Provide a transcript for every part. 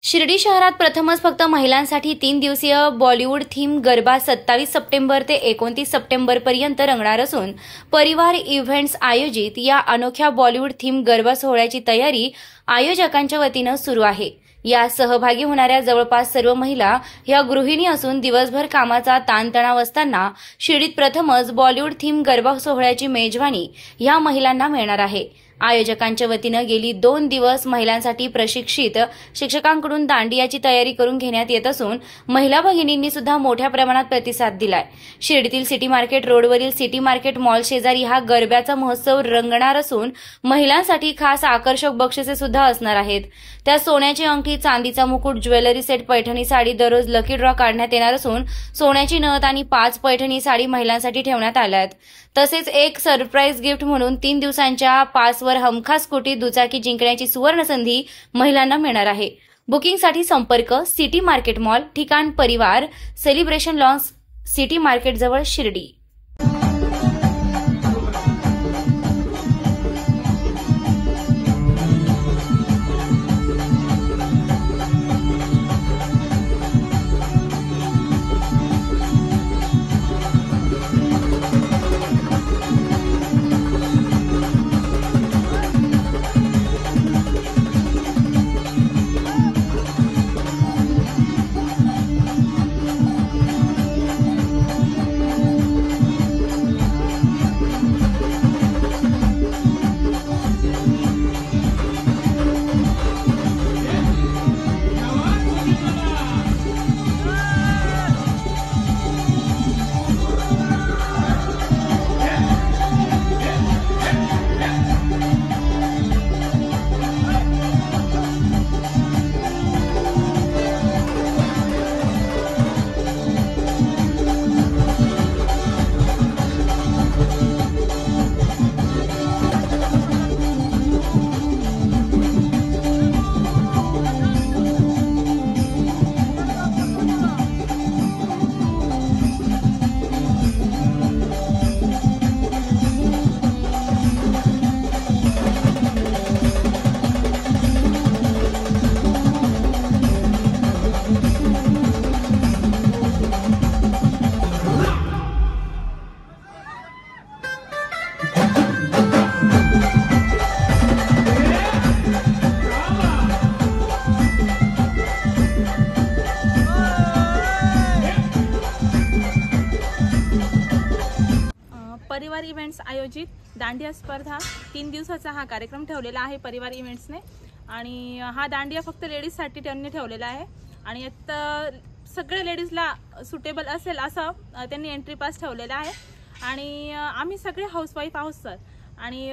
शिर्डी शहरात प्रथमच फक्त महिलांसाठी 3 दिवसीय बॉलिवूड थीम गरबा 27 सप्टेंबर ते 29 सप्टेंबर पर्यंत रंगणार असून परिवार इव्हेंट्स आयोजित या अनोख्या बॉलिवूड थीम गरबा सोहळ्याची तयारी आयोजकांच्या वतीने सुरू आहे। या सहभागी होणाऱ्या जवळपास सर्व महिला ह्या गृहिणी असून दिवसभर कामाचा ताणतणाव असताना शिर्डीत प्रथमच बॉलिवूड थीम गरबा सोहळ्याची मेजवानी ह्या महिलांना मिळणार आहे। आयोजकांच्या वतीने गेली 2 दिवस महिलांसाठी प्रशिक्षित शिक्षकांकडून दांडियाची तयारी करून घेण्यात येत असून महिला भगिनींनी सुद्धा मोठ्या प्रमाणात प्रतिसाद दिलाय। शिर्डीतील सिटी मार्केट रोडवरील सिटी मार्केट मॉल शेजारी हा गरब्याचा महोत्सव रंगणार असून महिलांसाठी खास आकर्षक बक्षिसे सुद्धा असणार आहेत। त्या सोन्याची अंगठी, चांदीचा मुकुट, ज्वेलरी सेट, पैठणी साडी दररोज लकी ड्रॉ काढण्यात येणार असून सोन्याची नथ आणि 5 पैठणी साडी महिलांसाठी ठेवण्यात आल्या आहेत। तसेच एक सरप्राईज गिफ्ट म्हणून 3 दिवसांच्या पासवर हमखास स्कूटी दुचाकी जिंकण्याची सुवर्ण संधी महिलांना मिळणार आहे। बुकिंगसाठी संपर्क सिटी मार्केट मॉल, ठिकाण परिवार सेलिब्रेशन लॉन्स, सिटी मार्केट जवळ शिर्डी। परिवार इव्हेंट्स आयोजित दांडिया स्पर्धा 3 दिवसाचा हा कार्यक्रम ठेवलेला आहे परिवार इव्हेंट्सने। आणि हा दांडिया फक्त लेडीजसाठी त्यांनी ठेवलेला आहे आणि यात सगळ्या लेडीजला सुटेबल असेल असं त्यांनी एंट्री पास ठेवलेला आहे। आणि आम्ही सगळे हाऊसवाईफ आहोत सर, आणि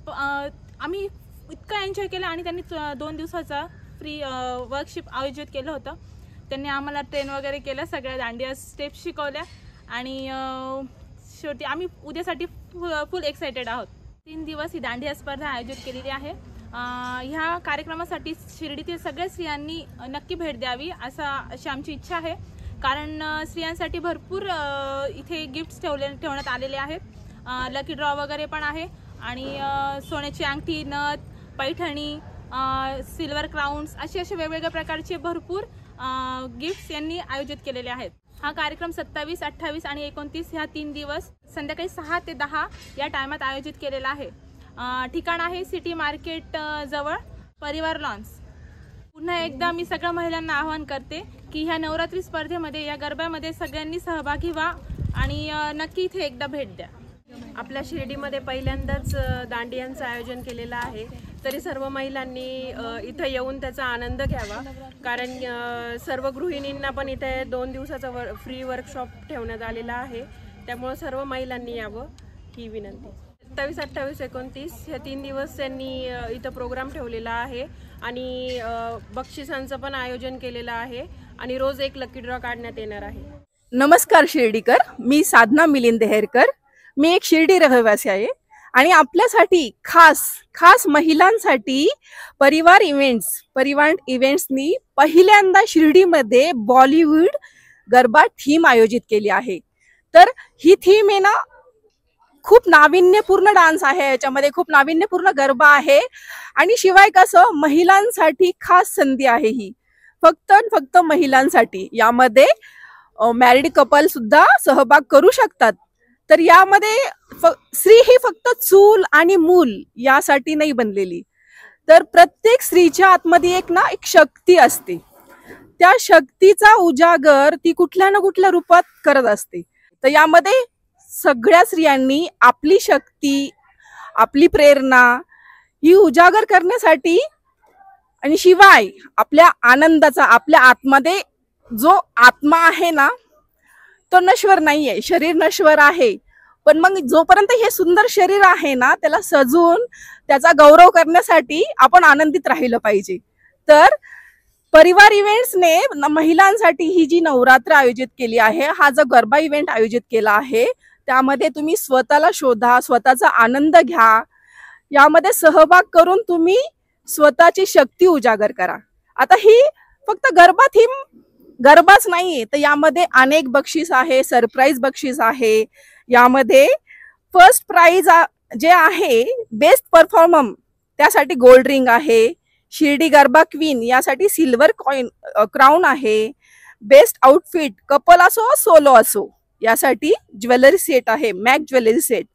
आम्ही इतकं एन्जॉय केलं। आणि त्यांनी 2 दिवसाचा फ्री वर्कशिप आयोजित केलं होतं। त्यांनी आम्हाला ट्रेन वगैरे केलं, सगळ्या दांडिया स्टेप्स शिकवल्या आणि शेवटी आम्ही उद्यासाठी फुल एक्साइटेड आहोत। 3 दिवस ही दांडिया स्पर्धा आयोजित केलेली आहे। ह्या कार्यक्रमासाठी शिर्डीतील सगळ्या स्त्रियांनी नक्की भेट द्यावी अशी आमची इच्छा आहे, कारण स्त्रियांसाठी भरपूर इथे गिफ्ट्स ठेवण्यात आलेले आहेत। लकी ड्रॉ वगैरे पण आहे आणि सोन्याची अंगठी, नथ, पैठणी, सिल्वर क्राउन्स असे वेगवेगळ्या प्रकारचे भरपूर गिफ्ट्स यांनी आयोजित केलेले आहेत। हा कार्यक्रम 27, 28 आणि 29 ह्या 3 दिवस संध्याकाळी 6 ते 10 या टायमात आयोजित केलेला आहे। ठिकाण आहे सिटी मार्केट जवळ परिवार लॉन्स। पुन्हा एकदा मी सगळ्या महिलांना आवाहन करते की ह्या नवरात्री स्पर्धेमध्ये, या गरब्यामध्ये सगळ्यांनी सहभागी व्हा आणि नक्की इथे एकदा भेट द्या। आपल्या शिर्डीमध्ये पहिल्यांदाच दांडियांचं आयोजन केलेलं आहे, तरी सर्व महिलांनी इथं येऊन त्याचा आनंद घ्यावा, कारण सर्व गृहिणींना पण इथे 2 दिवसाचा फ्री वर्कशॉप ठेवण्यात आलेला आहे। त्यामुळे सर्व महिलांनी यावं ही विनंती। 27, 28, 29 हे 3 दिवस त्यांनी इथं प्रोग्राम ठेवलेला आहे आणि बक्षिसांचं पण आयोजन केलेलं आहे आणि रोज एक लकी ड्रॉ काढण्यात येणार आहे। नमस्कार शिर्डीकर, मी साधना मिलिंद देहेरकर। मी एक शिर्डी रहिवासी आहे आणि आपल्यासाठी खास महिलांसाठी परिवार इव्हेंट्सनी पहिल्यांदा शिर्डीमध्ये बॉलिवूड गरबा थीम आयोजित केली आहे। तर ही थीम आहे ना, खूप नाविन्यपूर्ण डान्स आहे, याच्यामध्ये खूप नाविन्यपूर्ण गरबा आहे आणि शिवाय कसं महिलांसाठी खास संधी आहे ही। फक्त आणि फक्त महिलांसाठी. यामध्ये मॅरिड कपल सुद्धा सहभाग करू शकतात. तर यामध्ये स्त्री ही फक्त चूल आणि मूल यासाठी नाही बनलेली, तर प्रत्येक स्त्रीच्या आतमध्ये एक शक्ती असते. त्या शक्तीचा उजागर ती कुठल्या ना कुठल्या रूपात करत असते. तर यामध्ये सगळ्या स्त्रियांनी आपली शक्ती, आपली प्रेरणा ही उजागर करण्यासाठी, आणि शिवाय आपल्या आनंदाचा, आपल्या आतमध्ये जो आत्मा आहे ना तो नश्वर नाहीये, शरीर नश्वर आहे, पण मग जोपर्यंत हे सुंदर शरीर आहे ना त्याला सजून त्याचा गौरव करण्यासाठी आपण आनंदित राहिलं पाहिजे. तर परिवार इव्हेंट्सने महिलांसाठी ही जी नवरात्र आयोजित केली आहे, हा जो गरबा इव्हेंट आयोजित केला आहे, त्यामध्ये तुम्ही स्वतःला शोधा, स्वतःचा आनंद घ्या, यामध्ये सहभाग करून तुम्ही स्वतःची शक्ती उजागर करा. आता ही फक्त गरबा थीम गरबाच नाहीये, तर यामध्ये अनेक बक्षीस आहे, सरप्राईज बक्षीस आहे. यामध्ये फर्स्ट प्राइज जे आहे बेस्ट परफॉर्मर त्यासाठी गोल्ड रिंग आहे, शिर्डी गरबा क्वीन यासाठी सिल्वर क्राउन आहे, बेस्ट आउटफिट कपल असो सोलो असो यासाठी ज्वेलरी सेट आहे, Mac jewellery set,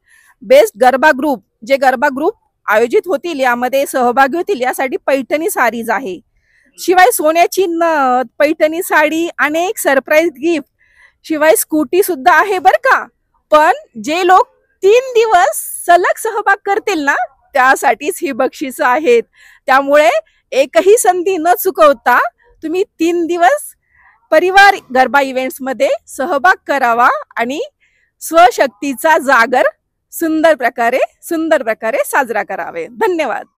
best garba group जे गरबा ग्रुप आयोजित होतील यामध्ये सहभागी होतील यासाठी पैठणी साडीज आहे. शिवाय सोन्याची नथ, पैठणी साडी, अनेक सरप्राईज गिफ्ट, शिवाय स्कूटी सुद्धा आहे बर का. पण जे लोक 3 दिवस सलग सहभाग करतील ना त्यासाठीच ही बक्षीस आहेत. त्यामुळे एकही संधी न चुकवता तुम्ही 3 दिवस परिवार गरबा इव्हेंट्स मध्ये सहभाग करावा आणि स्वशक्तीचा जागर सुंदर प्रकारे साजरा करावे. धन्यवाद.